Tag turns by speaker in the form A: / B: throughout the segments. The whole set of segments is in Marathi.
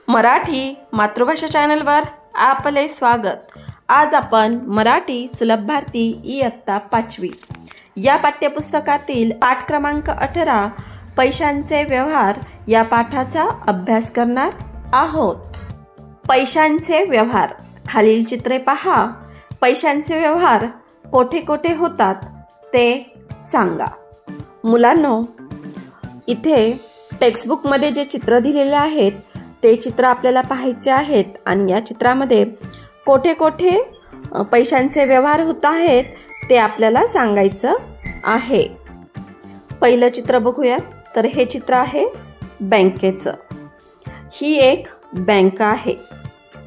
A: मराठी मातृभाषा चॅनलवर आपले स्वागत। आज आपण मराठी सुलभ भारती इयत्ता 5वी या पाठ्यपुस्तकातील पाठ क्रमांक 18 पैशांचे व्यवहार या पाठाचा अभ्यास करणार आहोत। पैशांचे व्यवहार, खालील चित्रे पहा। पैशांचे व्यवहार कोठे कोठे होतात ते सांगा। मुलांनो, इथे टेक्स्टबुक मध्ये जे चित्र दिलेले आहेत ते चित्र आपल्याला पाहायचे आहेत आणि या चित्रामध्ये कोठे कोठे पैशांचे व्यवहार होत आहेत ते आपल्याला सांगायचं आहे। पहिलं चित्र बघूया। तर हे चित्र आहे बँकेचं। ही एक बँक आहे।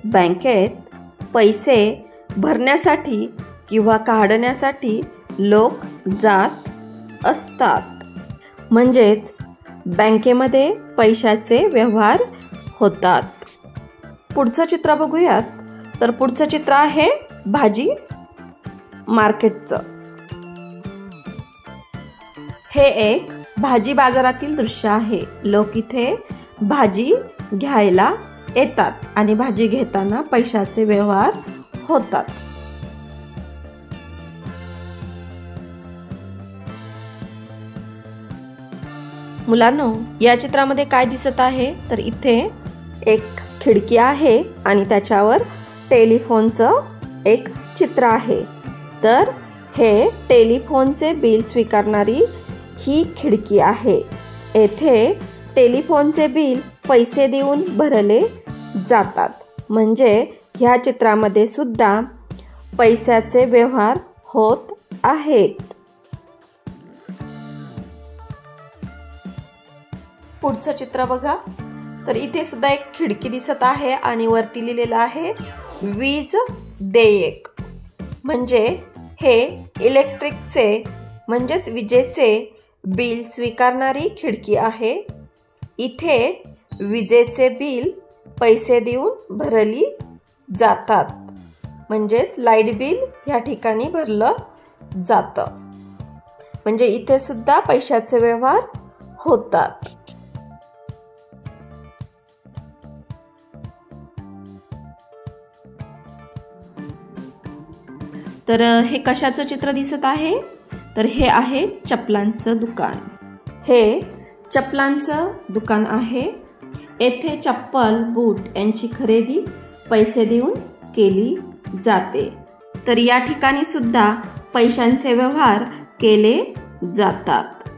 A: बँकेत पैसे भरण्यासाठी किंवा काढण्यासाठी लोक जात असतात, म्हणजेच बँकेमध्ये पैशाचे व्यवहार होतात। पुढचं चित्र बघूयात। तर पुढचं चित्र आहे भाजी मार्केटचं। हे एक भाजी बाजारातील दृश्य आहे। लोक इथे भाजी घ्यायला येतात आणि भाजी घेताना पैशाचे व्यवहार होतात। मुलांनो, या चित्रामध्ये काय दिसत आहे? तर इथे एक खिडकी आहे आणि त्याच्यावर टेलिफोनचं एक चित्र आहे। तर हे टेलिफोनचे बिल स्वीकारणारी ही खिडकी आहे। येथे टेलिफोनचे बिल पैसे देऊन भरले जातात, म्हणजे ह्या चित्रामध्ये सुद्धा पैशाचे व्यवहार होत आहेत। पुढचं चित्र बघा। तर इथे सुद्धा एक खिडकी दिसत आहे आणि वरती लिहिलेलं आहे वीज देयक, म्हणजे हे इलेक्ट्रिकचे म्हणजेच विजेचे बिल स्वीकारणारी खिडकी आहे। इथे विजेचे बिल पैसे देऊन भरली जातात, म्हणजेच लाईट बिल या ठिकाणी भरलं जातं, म्हणजे इथे सुद्धा पैशाचे व्यवहार होतात। तर हे कशाचं चित्र दिसत आहे? तर हे आहे चपलांचं दुकान। हे चपलांचं दुकान आहे। येथे चप्पल, बूट यांची खरेदी पैसे देऊन केली जाते। तर या ठिकाणी सुद्धा पैशांचे व्यवहार केले जातात।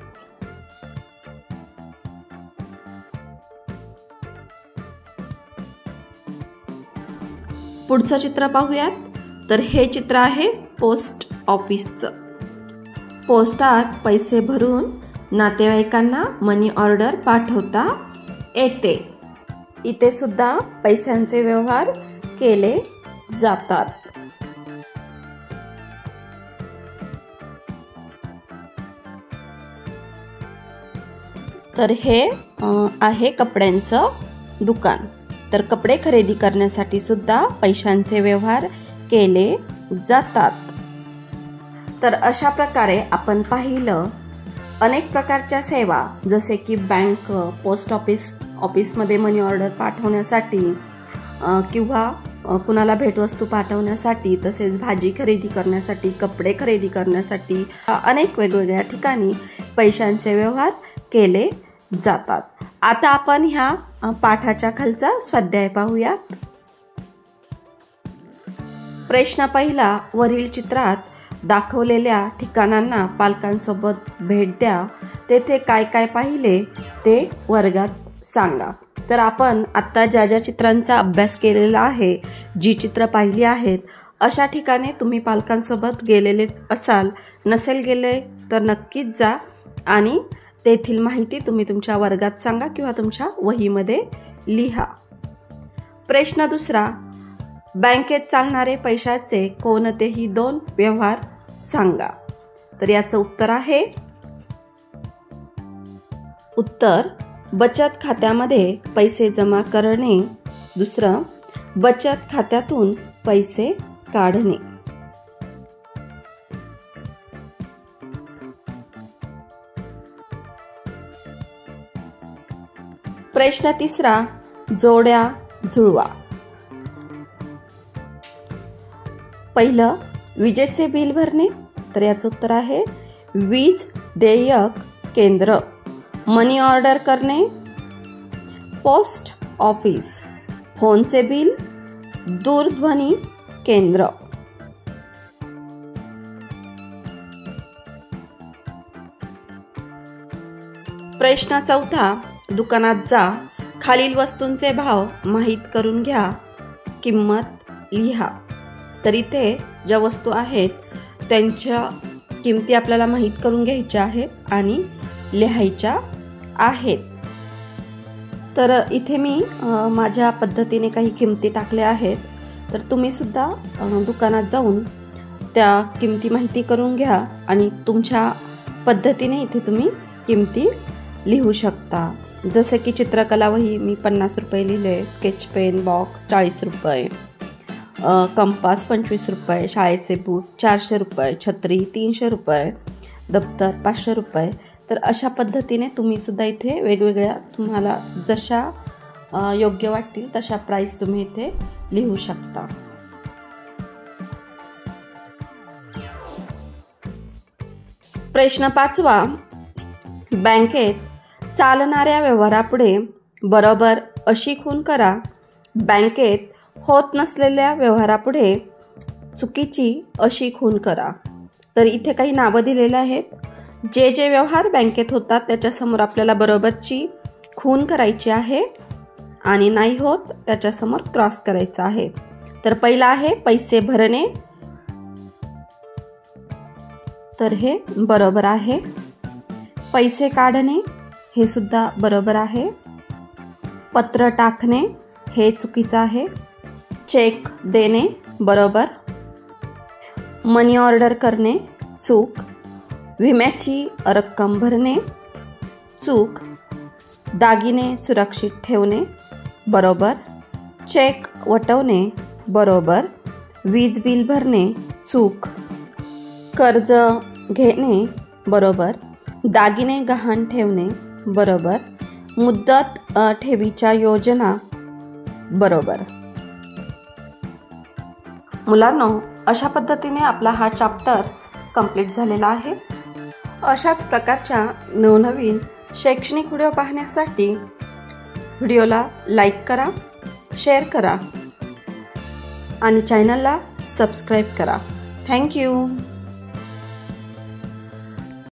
A: पुढचं चित्र पाहूयात। तर हे चित्र आहे पोस्ट ऑफिसचं। पोस्टात पैसे भरून नातेवाईकांना मनी ऑर्डर पाठवता येते। इथे सुद्धा पैशांचे व्यवहार केले जातात। तर हे आहे कपड्यांचं दुकान। तर कपडे खरेदी करण्यासाठी सुद्धा पैशांचे व्यवहार केले जातात। तर अशा प्रकारे आपण पाहिलं अनेक प्रकारच्या सेवा, जसे की बँक, पोस्ट ऑफिसमध्ये मनी ऑर्डर पाठवण्यासाठी किंवा कुणाला भेटवस्तू पाठवण्यासाठी, तसेच भाजी खरेदी करण्यासाठी, कपडे खरेदी करण्यासाठी अनेक वेगवेगळ्या ठिकाणी पैशांचे व्यवहार केले जातात। आता आपण ह्या पाठाच्या खालचा स्वाध्याय पाहूया। प्रश्न पहिला, वरील चित्रात दाखवलेल्या ठिकाणांना पालकांसोबत भेट द्या। तेथे काय काय पाहिले ते वर्गात सांगा। तर आपण आता ज्या ज्या चित्रांचा अभ्यास केलेला आहे, जी चित्र पाहिली आहेत, अशा ठिकाणी तुम्ही पालकांसोबत गेलेलेच असाल। नसेल गेले तर नक्कीच जा आणि तेथील माहिती तुम्ही तुमच्या वर्गात सांगा किंवा तुमच्या वहीमध्ये लिहा। प्रश्न दुसरा, बँकेत चालणारे पैशाचे कोणतेही 2 व्यवहार सांगा। तर याचं उत्तर आहे उत्तर बचत खात्यामध्ये पैसे जमा करणे, दुसरं बचत खात्यातून पैसे काढणे। प्रश्न तिसरा, जोड्या जुळवा. पहिलं विजेचे बिल भरणे, तर याचं उत्तर आहे वीज देयक केंद्र. मनी ऑर्डर करणे, पोस्ट ऑफिस. फोनचे बिल, दूरध्वनी केंद्र. प्रश्न चौथा, दुकानात जा, खालील वस्तूंचे भाव माहीत करून घ्या, किंमत लिहा. तर इथे ज्या वस्तू आहेत त्यांच्या किमती आपल्याला माहीत करून घ्यायच्या आहेत आणि लिहायच्या आहेत. तर इथे मी माझ्या पद्धतीने काही किमती टाकल्या आहेत. तर तुम्ही सुद्धा दुकानात जाऊन त्या किमती माहिती करून घ्या आणि तुमच्या पद्धतीने इथे तुम्ही किमती लिहू शकता. जसे की चित्रकला वही मी 50 रुपये लिहिले, स्केच पेन बॉक्स 40 रुपये, कंपास 25 रुपये, शाळेचे बूट 400 रुपये, छत्री 300 रुपये, दप्तर 500 रुपये. तर अशा पद्धतीने तुम्ही सुद्धा इथे वेगवेगळ्या तुम्हाला जशा योग्य वाटतील तशा प्राइस तुम्ही इथे लिहू शकता. प्रश्न 5वा, बँकेत चालणाऱ्या व्यवहारापुढे बरोबर अशी खूण करा. बँकेत होत नसलेल्या व्यवहारापुढे चुकीची अशी खूण करा. तर इथे काही नावं दिलेली आहेत. जे जे व्यवहार बँकेत होतात त्याच्यासमोर आपल्याला बरोबरची खूण करायची आहे आणि नाही होत त्याच्यासमोर क्रॉस करायचा आहे. तर पहिला आहे पैसे भरणे, तर हे बरोबर आहे. पैसे काढणे हे सुद्धा बरोबर आहे. पत्र टाकणे हे चुकीचं आहे. चेक देणे बरोबर. मनी ऑर्डर करणे चूक. विम्याची रक्कम भरणे चूक. दागिने सुरक्षित ठेवणे बरोबर. चेक वटवणे बरोबर. वीज बिल भरणे चूक. कर्ज घेणे बरोबर. दागिने गहाण ठेवणे बरोबर. मुदत ठेवीच्या योजना बरोबर. मुलांनो, अशा पद्धतीने आपला हा चॅप्टर कंप्लीट झालेला आहे. अशाच प्रकारच्या नवनवीन शैक्षणिक व्हिडिओ पाहण्यासाठी व्हिडिओला लाईक करा, शेअर करा आणि चॅनलला सबस्क्राईब करा. थँक्यू.